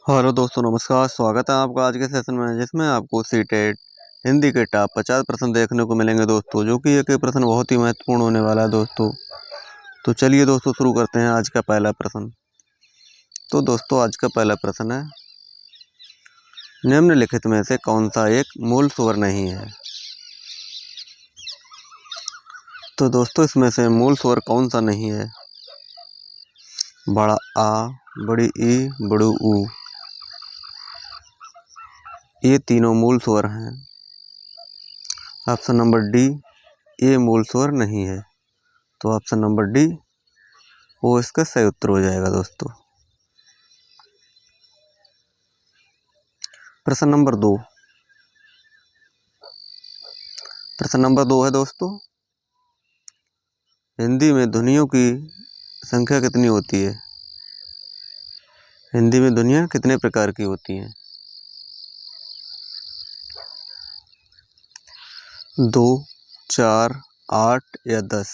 Hello दोस्तों, नमस्कार। स्वागत है आपका आज के सेशन में, जिसमें आपको सीटेट हिंदी के टॉप 50 प्रश्न देखने को मिलेंगे दोस्तों, जो कि एक प्रश्न बहुत ही महत्वपूर्ण होने वाला है दोस्तों। तो चलिए दोस्तों, शुरू करते हैं आज का पहला प्रश्न। तो दोस्तों, आज का पहला प्रश्न है, निम्नलिखित में से कौन सा एक मूल स्वर नहीं है? तो दोस्तों, इसमें से मूल स्वर कौन सा नहीं है? बड़ा आ, बड़ी ई, बड़ू ऊ, ये तीनों मूल स्वर हैं। ऑप्शन नंबर डी, ये मूल स्वर नहीं है। तो ऑप्शन नंबर डी वो इसका सही उत्तर हो जाएगा दोस्तों। प्रश्न नंबर 2। प्रश्न नंबर 2 है दोस्तों, हिंदी में ध्वनियों की संख्या कितनी होती है? हिंदी में ध्वनियाँ कितने प्रकार की होती हैं? 2, 4, 8 या 10?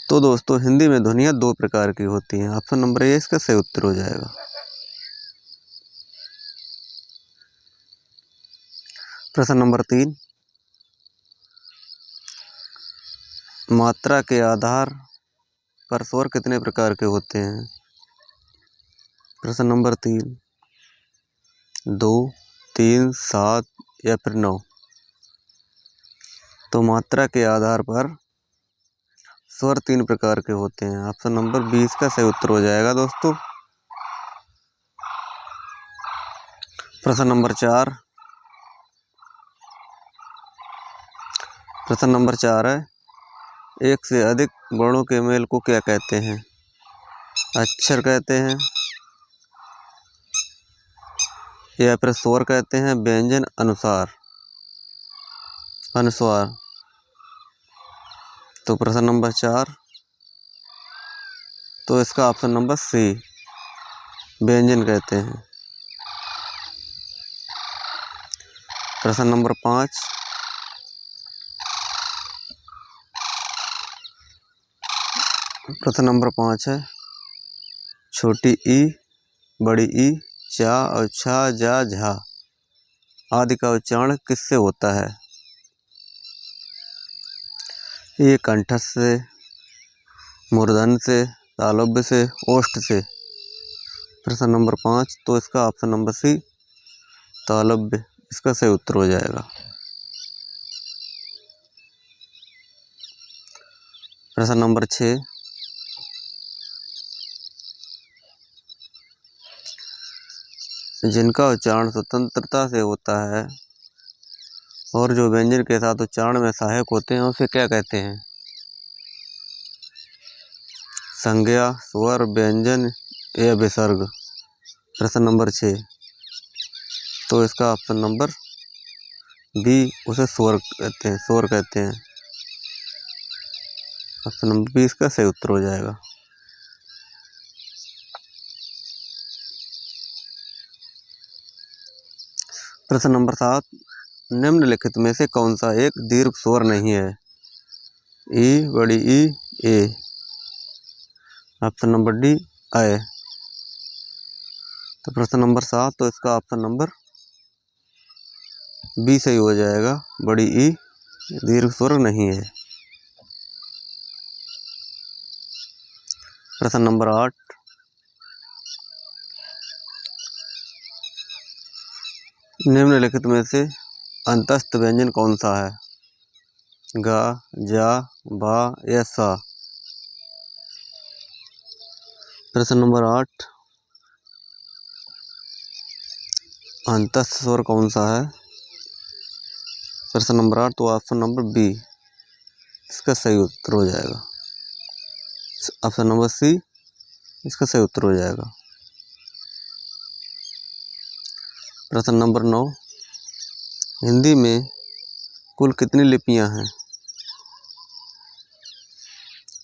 तो दोस्तों, हिंदी में ध्वनियाँ 2 प्रकार की होती हैं। ऑप्शन नंबर ए इसका सही उत्तर हो जाएगा। प्रश्न नंबर 3, मात्रा के आधार पर स्वर कितने प्रकार के होते हैं? प्रश्न नंबर 3, 2, 3, 7 या फिर 9? तो मात्रा के आधार पर स्वर 3 प्रकार के होते हैं। ऑप्शन नंबर 20 का सही उत्तर हो जाएगा दोस्तों। प्रश्न नंबर 4। प्रश्न नंबर 4 है, एक से अधिक वर्णों के मेल को क्या कहते हैं? अक्षर कहते हैं या फिर स्वर कहते हैं, व्यंजन, अनुस्वार? तो प्रश्न नंबर 4, तो इसका ऑप्शन नंबर सी, व्यंजन कहते हैं। प्रश्न नंबर 5। प्रश्न नंबर 5 है, छोटी ई, बड़ी ई, चा और छा, जा, झा आदि का उच्चारण किससे होता है? ये कंठस्थ से, मूर्धन्य से, तालव्य से, ओष्ठ से? प्रश्न नंबर 5, तो इसका ऑप्शन नंबर सी, तालव्य इसका सही उत्तर हो जाएगा। प्रश्न नंबर 6, जिनका उच्चारण स्वतंत्रता से होता है और जो व्यंजन के साथ उच्चारण में सहायक होते हैं, उसे क्या कहते हैं? संज्ञा, स्वर, व्यंजन या विसर्ग? प्रश्न नंबर 6, तो इसका ऑप्शन नंबर बी, उसे स्वर कहते हैं। ऑप्शन नंबर 20 का सही उत्तर हो जाएगा। प्रश्न नंबर 7, निम्नलिखित में से कौन सा एक दीर्घ स्वर नहीं है? ई, बड़ी ई, ए? ऑप्शन नंबर डी, अय? तो प्रश्न नंबर 7, तो इसका ऑप्शन नंबर बी सही हो जाएगा, बड़ी ई दीर्घ स्वर नहीं है। प्रश्न नंबर 8, निम्नलिखित में से अंतस्थ व्यंजन कौन सा है? गा, जा, बा या सा? प्रश्न नंबर 8, अंतस्थ स्वर कौन सा है? प्रश्न नंबर 8, तो ऑप्शन नंबर बी इसका सही उत्तर हो जाएगा। ऑप्शन नंबर सी इसका सही उत्तर हो जाएगा। प्रश्न नंबर 9, हिंदी में कुल कितनी लिपियां हैं?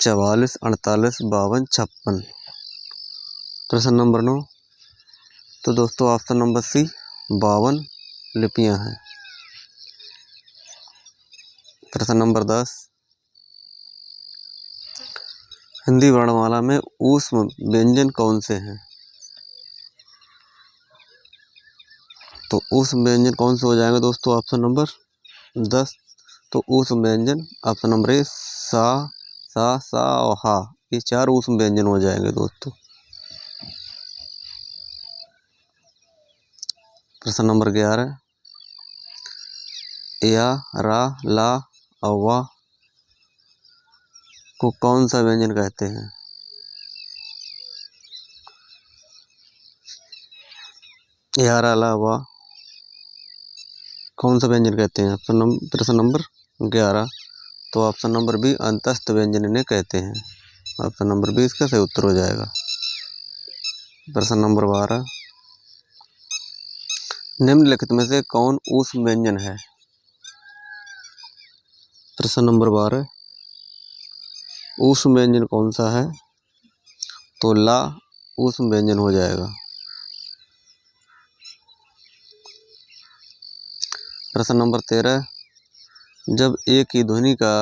44, 48, 52, 56? प्रश्न नंबर 9, तो दोस्तों ऑप्शन नंबर सी, 52 लिपियां हैं। प्रश्न नंबर 10, हिंदी वर्णमाला में ऊष्म व्यंजन कौन से हैं? तो उस व्यंजन कौन से हो जाएंगे दोस्तों? Option number 10। तो उस व्यंजन ऑप्शन नंबर ए सा और हा, ये 4 उस व्यंजन हो जाएंगे दोस्तों। प्रश्न नंबर 11, या, रा, ला और वा को कौन सा व्यंजन कहते हैं? या, रा, ला, वा कौन सा व्यंजन कहते हैं? प्रश्न नंबर 11, तो ऑप्शन नंबर बी अंतस्थ व्यंजन इन्हें कहते हैं। ऑप्शन नंबर बी इसका सही उत्तर हो जाएगा। प्रश्न नंबर 12, निम्नलिखित में से कौन उस व्यंजन है? प्रश्न नंबर 12, उस व्यंजन कौन सा है? तो ला उस व्यंजन हो जाएगा। प्रश्न नंबर 13, जब एक ही ध्वनि का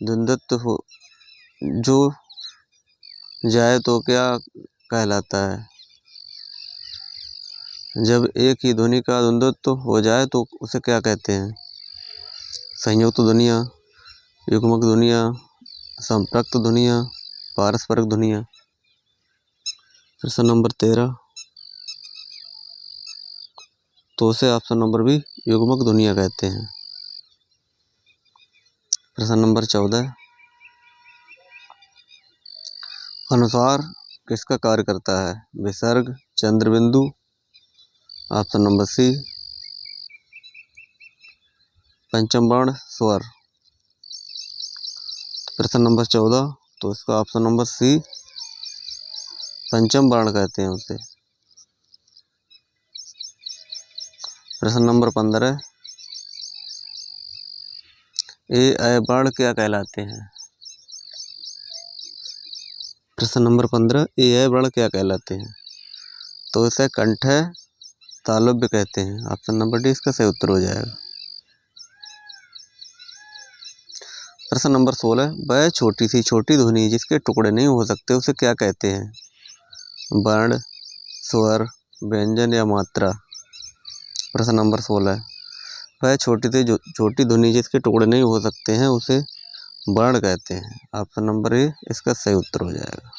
द्वंद्वत्व हो जो जाए तो क्या कहलाता है? जब एक ही ध्वनि का द्वंद्वत्व हो जाए तो उसे क्या कहते हैं? संयुक्त ध्वनियाँ, युग्मक ध्वनियाँ, संपृक्त ध्वनियाँ, पारस्परिक ध्वनियाँ। प्रश्न नंबर 13, तो उसे ऑप्शन नंबर बी युग्मक ध्वनियाँ कहते हैं। प्रश्न नंबर 14, अनुस्वार किसका कार्य करता है? विसर्ग, चंद्रबिंदु, ऑप्शन नंबर सी पंचम वर्ण, स्वर। प्रश्न नंबर 14, तो इसका ऑप्शन नंबर सी पंचम वर्ण कहते हैं उसे। प्रश्न नंबर 15, ए वर्ण क्या कहलाते हैं? प्रश्न नंबर 15, ए वर्ण क्या कहलाते हैं? तो इसे कंठ तालव्य कहते हैं। ऑप्शन नंबर डी इसका सही उत्तर हो जाएगा। प्रश्न नंबर 16, वह छोटी सी छोटी ध्वनि जिसके टुकड़े नहीं हो सकते उसे क्या कहते हैं? वर्ण, स्वर, व्यंजन या मात्रा। प्रश्न नंबर 16, वह छोटी सी छोटी ध्वनि जिसके टुकड़े नहीं हो सकते हैं उसे वर्ण कहते हैं। ऑप्शन नंबर ए इसका सही उत्तर हो जाएगा।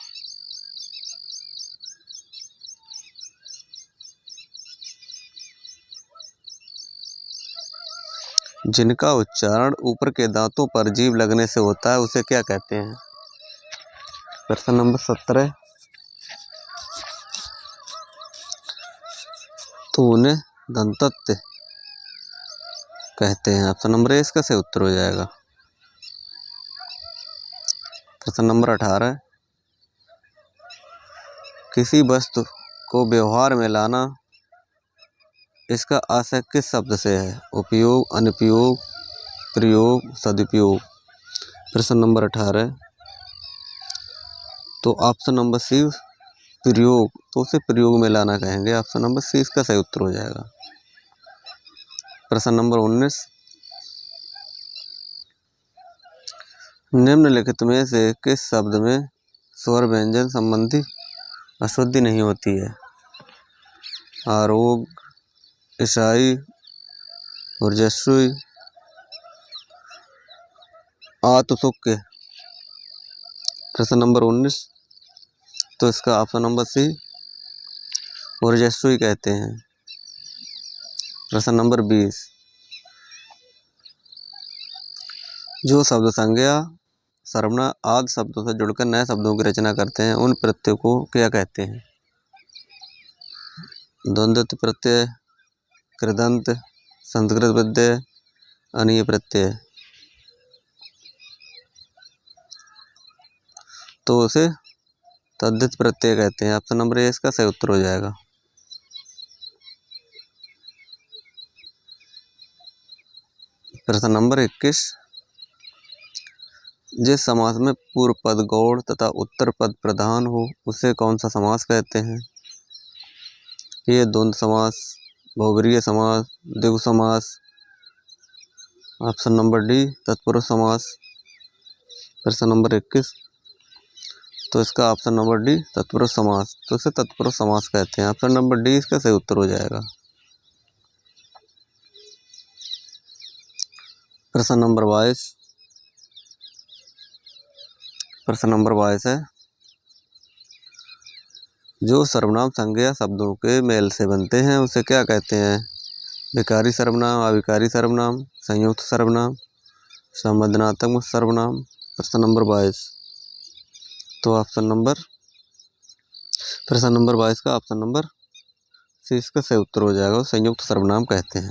जिनका उच्चारण ऊपर के दांतों पर जीभ लगने से होता है उसे क्या कहते हैं? प्रश्न नंबर 17, तो उन्हें दंतत्व कहते हैं। ऑप्शन नंबर ए इसका सही उत्तर हो जाएगा। प्रश्न नंबर 18, किसी वस्तु को व्यवहार में लाना इसका आशय किस शब्द से है? उपयोग, अनुपयोग, प्रयोग, सदुपयोग। प्रश्न नंबर 18, तो ऑप्शन नंबर सी प्रयोग, तो उसे प्रयोग में लाना कहेंगे। ऑप्शन नंबर सी इसका सही उत्तर हो जाएगा। प्रश्न नंबर 19, निम्नलिखित में से किस शब्द में स्वर व्यंजन संबंधी अशुद्धि नहीं होती है? आरोग, ईसाई, ऊर्जस्वी, आतुतुक्य। प्रश्न नंबर 19, तो इसका ऑप्शन नंबर सी ऊर्जस्वी कहते हैं। प्रश्न नंबर 20, जो शब्द संज्ञा, सर्वनाम आदि शब्दों से जुड़कर नए शब्दों की रचना करते हैं उन प्रत्ययों को क्या कहते हैं? द्वंद्व प्रत्यय, कृदंत, संस्कृत प्रत्यय, अनीय प्रत्यय। तो उसे तद्धित प्रत्यय कहते हैं। ऑप्शन नंबर ए इसका सही उत्तर हो जाएगा। प्रश्न नंबर 21, जिस समास में पूर्व पद गौड़ तथा उत्तर पद प्रधान हो उसे कौन सा समास कहते हैं? ये द्वंद्व समास, बहुब्रीहि समास, द्विगु समास। ऑप्शन नंबर डी तत्पुरुष समास। प्रश्न नंबर 21, तो इसका ऑप्शन नंबर डी तत्पुरुष समास, तो इसे तत्पुरुष समास कहते हैं। ऑप्शन नंबर डी इसका सही उत्तर हो जाएगा। प्रश्न नंबर 22। प्रश्न नंबर 22 है, जो सर्वनाम संज्ञा शब्दों के मेल से बनते हैं उसे क्या कहते हैं? विकारी सर्वनाम, अविकारी सर्वनाम, संयुक्त सर्वनाम, संबंधनात्मक सर्वनाम। प्रश्न नंबर 22। तो प्रश्न नंबर 22 का ऑप्शन नंबर सी इसका सही उत्तर हो जाएगा। संयुक्त सर्वनाम कहते हैं।